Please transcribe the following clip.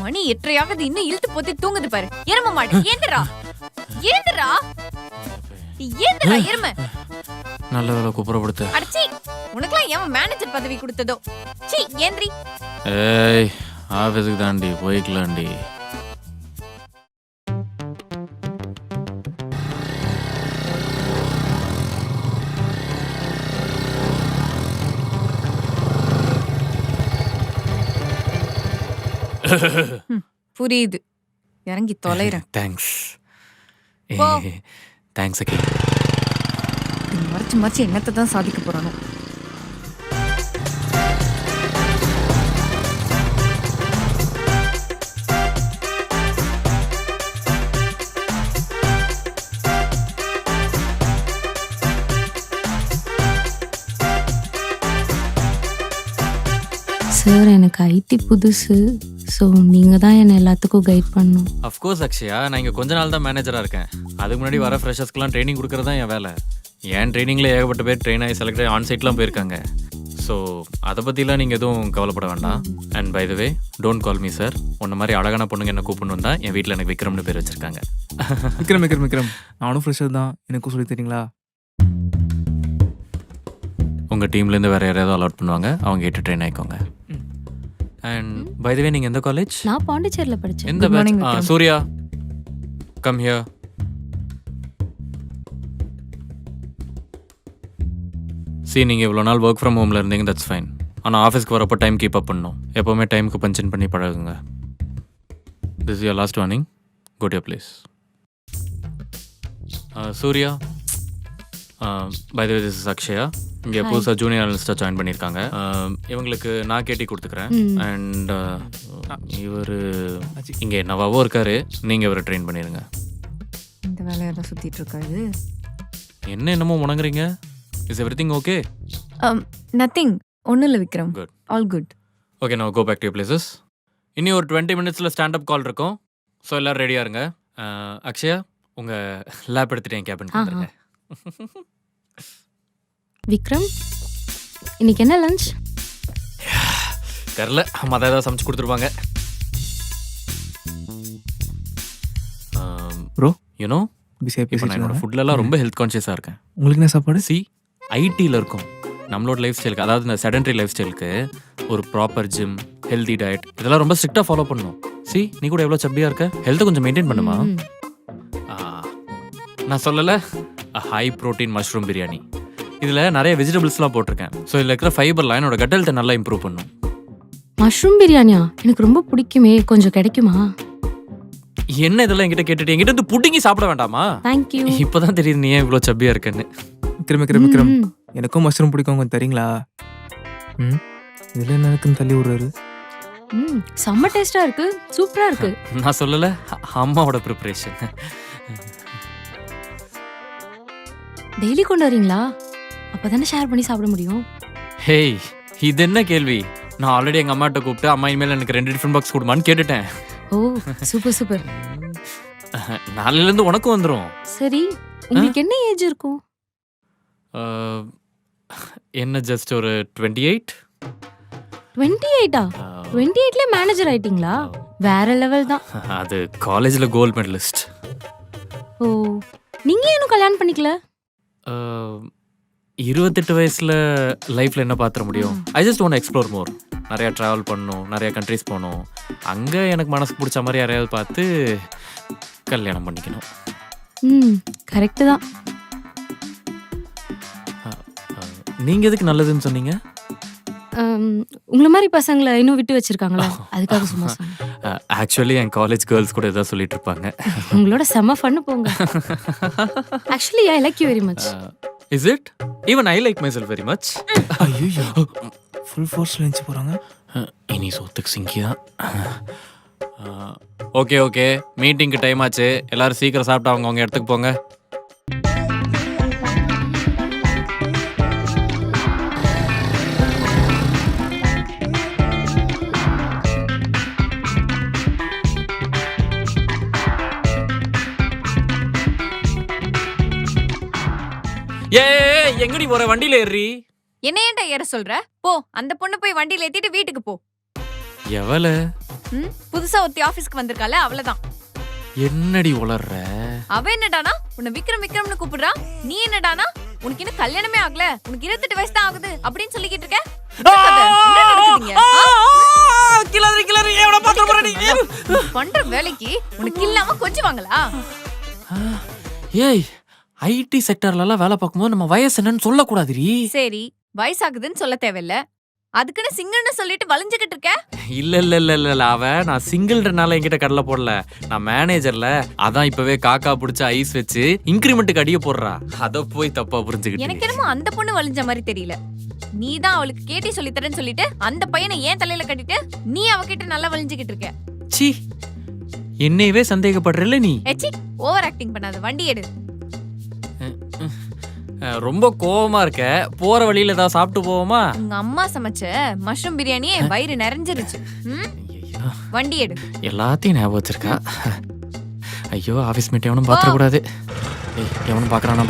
மணி 8:30 இன்னும் இழுத்து போத்தி தூங்குது பாரு. எரும மாடு ஏந்துடா ஏந்துடா ஏந்துடா எரும. நல்ல வேலை குப்புறப்படுத்து. அடச்சி உனக்குலாம் ஏன் மேனேஜர் பதவி கொடுத்ததோ. சீ ஏந்திரி. ஏய் ஆஃபீஸுக்கு தாண்டி போய்க்கலாண்டி. புரியுது. இறங்கி தொலைறேன். தேங்க்ஸ். போ. தேங்க்ஸ் அக்கி. மறைச்சு மறைச்சு என்னத்தை தான் சாதிக்க போறானோ. சார் எனக்கு ஐடி புதுசு, ஸோ நீங்கள் தான் என்னை எல்லாத்துக்கும் கைட் பண்ணணும். அஃப்கோர்ஸ் அக்ஷயா, நான் இங்கே கொஞ்ச நாள் தான் மேனேஜராக இருக்கேன். அதுக்கு முன்னாடி வர ஃப்ரெஷர்ஸ்க்குலாம் ட்ரைனிங் கொடுக்குறது தான் என் வேலை. என் ட்ரைனிங்கில் ஏகப்பட்ட பேர் ட்ரெயின் ஆகி செலக்ட் ஆகி ஆன்சைட்லாம் போயிருக்காங்க. ஸோ அதை பற்றிலாம் நீங்கள் எதுவும் கவலைப்பட வேண்டாம். And by the way don't call me sir. உன்ன மாதிரி அழகான பொண்ணுங்க என்ன கூப்பிடணும் தான் என் வீட்டில் எனக்கு விக்ரம்னு பேர் வச்சுருக்காங்க. விக்ரம் நானும் ஃப்ரெஷர் தான், எனக்கும் சொல்லி தரீங்களா? உங்கள் டீம்லேருந்து வேறு யாராவது அலாட் பண்ணுவாங்க, அவங்க கிட்ட ட்ரெயின் ஆகிக்கோங்க. அண்ட் பை த வே நீங்கள் எந்த காலேஜ்? நான் பாண்டிச்சேரியில் படித்தேன். எந்த பேட்ச்? Surya come here. நீங்கள் இவ்வளோ நாள் ஒர்க் ஃப்ரம் ஹோமில் இருந்தீங்க, தட்ஸ் ஃபைன். ஆனால் ஆஃபீஸ்க்கு வரப்போ டைம் கீப் அப் பண்ணணும். எப்போவுமே டைமுக்கு பஞ்சன் பண்ணி பழகுங்க. This is your last warning. Go to your place. Surya, by the way this is Akshaya. இங்கே புதுசாக ஜூனியர் அனலிஸ்ட்டாக ஜாயின் பண்ணியிருக்காங்க. இவங்களுக்கு நான் கேட்டி கொடுத்துக்கிறேன். அண்ட் இவர் இங்கே நவாவோ இருக்காரு, நீங்கள் இவரை ட்ரெயின் பண்ணிடுங்க. இந்த வேலையெல்லாம் சுற்றிட்டு இருக்காது. என்ன என்னமோ முணங்குறீங்க? Is everything okay? நத்திங், ஒன்றும் இல்லை Vikram. Good. All good. Okay, நான் go back to your places. இனி ஒரு 20 minutesல ஸ்டாண்டப் கால் இருக்கும். ஸோ எல்லோரும் ரெடியாக இருங்க. அக்ஷயா, உங்கள் லேப் எடுத்துகிட்டு என் கேபின் வந்துருங்க. விக்ரம், இன்னைக்கு என்ன லஞ்ச்? தெரில, அம்மா தான் ஏதாவது சமைச்சு கொடுத்துருப்பாங்க. ப்ரோ யூனோ, பிஸியாக இப்போ நான் என்னோட ஃபுட்லலாம் ரொம்ப ஹெல்த் கான்ஷியஸாக இருக்கேன். உங்களுக்கு என்ன சாப்பாடு? ஐடியில் இருக்கும். நம்மளோட லைஃப் ஸ்டைலுக்கு, அதாவது இந்த செடன்ட்ரி லைஃப் ஸ்டைலுக்கு ஒரு ப்ராப்பர் ஜிம், ஹெல்தி டயட் இதெல்லாம் ரொம்ப ஸ்ட்ரிக்டாக ஃபாலோ பண்ணணும். நீ கூட எவ்வளோ சப்பியாக இருக்க? ஹெல்த்தை கொஞ்சம் மெயின்டைன் பண்ணுமா? நான் சொல்லலை, ஹை ப்ரோட்டீன் மஷ்ரூம் பிரியாணி. இதில் நிறைய வெஜிடபிள்ஸ்லாம் போட்டிருக்கேன். ஸோ இதில் இருக்கிற ஃபைபர்லாம் என்னோட கட் ஹெல்த்தை நல்லா இம்ப்ரூவ் பண்ணும். மஷ்ரூம் பிரியாணியா? எனக்கு ரொம்ப பிடிக்குமே, கொஞ்சம் கிடைக்குமா? என்ன இதெல்லாம் என்கிட்ட கேட்டுட்டு என்கிட்ட வந்து புட்டிங்கி சாப்பிட வேண்டாமா? தேங்க்யூ. இப்போதான் தெரியுது நீ ஏன் இவ்வளோ சப்பியாக இருக்கேன்னு. விக்ரம் எனக்கும் மஷ்ரூம் பிடிக்கும், கொஞ்சம் தரீங்களா? இதில் என்ன இருக்குன்னு தள்ளி விடுறாரு. செம்ம டேஸ்டா இருக்கு, சூப்பரா இருக்கு. நான் சொல்லலை, அம்மாவோட ப்ரிப்பரேஷன். டெய்லி கொண்டு வரீங்களா? அப்பதானே ஷேர் பண்ணி சாப்பிட முடியும். ஹேய், இது என்ன கேள்வி? நான் ஆல்ரெடி எங்கள் அம்மாட்ட கூப்பிட்டு அம்மா இனிமேல் எனக்கு 2 டிஃபன் பாக்ஸ் கொடுமான்னு கேட்டுட்டேன். ஓ சூப்பர் சூப்பர். நாளையிலேருந்து உனக்கும் வந்துடும். சரி, உங்களுக்கு என்ன ஏஜ் இருக்கும்? என்ன ஜஸ்ட் ஒரு 28. 28ஆ? 28ல மேனேஜர் ஆயிட்டீங்களா? வேற லெவல் தான். அது காலேஜில் கோல்ட் மெடலிஸ்ட். ஓ, நீங்க ஏனும் கல்யாணம் பண்ணிக்கல? 28 வயசில் லைஃப்பில் என்ன பார்த்துட முடியும்? ஐ ஜஸ்ட் வாண்ட் எக்ஸ்ப்ளோர் மோர். நிறையா ட்ராவல் பண்ணணும், நிறையா கண்ட்ரிஸ் போகணும். அங்கே எனக்கு மனசுக்கு பிடிச்ச மாதிரி யாரையாவது பார்த்து கல்யாணம் பண்ணிக்கணும். கரெக்டு தான். நீங்கள் எதுக்கு நல்லதுன்னு சொன்னீங்க? உங்களை மாதிரி பசங்களை இன்னும் விட்டு வச்சிருக்காங்களா, அதுக்காக சும்மா சொன்னேன். ஆக்சுவலி என் காலேஜ் கேர்ள்ஸ் கூட எதாவது சொல்லிட்டு இருப்பாங்க. உங்களோட செம்ம ஃபன்னு போங்க. Actually I like you very much. Is it? Even I like my self very much. ஐயோ, ஃபுல் ஃபோர்ஸில் எழுந்து போகிறாங்க. இனி சொத்துக்கு சிங்கி தான். ஓகே, மீட்டிங்க்கு டைம் ஆச்சு. எல்லாரும் சீக்கிரம் சாப்பிட்டு அவங்க இடத்துக்கு போங்க. எங்கடி போற? வண்டியில ஏறி. என்ன ஏன்டா ஏற சொல்ற? போ, அந்த பொண்ணு போய் வண்டியில ஏத்திட்டு வீட்டுக்கு போ. எவள? புதுசா ஒருத்தி ஆபீஸ்க்கு வந்திருக்கால அவளதான். என்னடி உளர்ற? அவ என்னடானா உன்னை விக்ரம் விக்ரம்னு கூப்பிடுறா. நீ என்னடானா உனக்கு இன்னும் கல்யாணமே ஆகல, உனக்கு 28 வயசு தான் ஆகுது அப்படின்னு சொல்லிக்கிட்டு இருக்க. என்ன நடக்குதுங்க? பண்ற வேலைக்கு உனக்கு இல்லாம கொஞ்சுவாங்களா? ஏய், ஐடி செக்டர்ல வேலை பார்க்கும்போது நம்ம வயசு என்னன்னு சொல்லக்கூடாதுரி. சரி, வயசாகுதுன்னு சொல்ல தேவையில்ல. அதுக்குன்னு சிங்கிள்னு சொல்லிட்டு வளைஞ்சுகிட்டு இருக்க. இல்ல அவ நான் சிங்கிள்ன்றனால என்கிட்ட கடலை போடல. நான் மேனேஜர்ல, அதான் இப்பவே காக்கா புடிச்ச ஐஸ் வச்சு இன்கிரிமெண்ட்டுக்கு அடிய போடுறா. அத போய் தப்பா புரிஞ்சுக்கிட்டு. எனக்கு என்னமோ அந்த பொண்ணு வளைஞ்ச மாதிரி தெரியல. நீ தான் அவளுக்கு கேட்டி சொல்லி தரேன்னு சொல்லிட்டு அந்த பையனை ஏன் தலையில கட்டிட்டு நீ அவகிட்ட நல்லா வளைஞ்சுகிட்டு இருக்க. சி, என்னையவே சந்தேகப்படுறல நீ. ஏச்சி, ஓவர் ஆக்டிங் பண்ணாத, வண்டி எடு. ரொம்ப கோவமா இருக்க. போற வழியில ஏதாவது சாப்பிட்டு போவோமா? உங்க அம்மா சமைச்ச மஷ்ரூம் பிரியாணியே வயிறு நிறைஞ்சிருச்சு. வண்டி எடு. எல்லாத்தையும் ஞாபகம் வச்சிருக்கா. ஐயோ, ஆபீஸ் மீட் எவனும் பாத்திர கூடாது. எவனும் பாக்குறானா?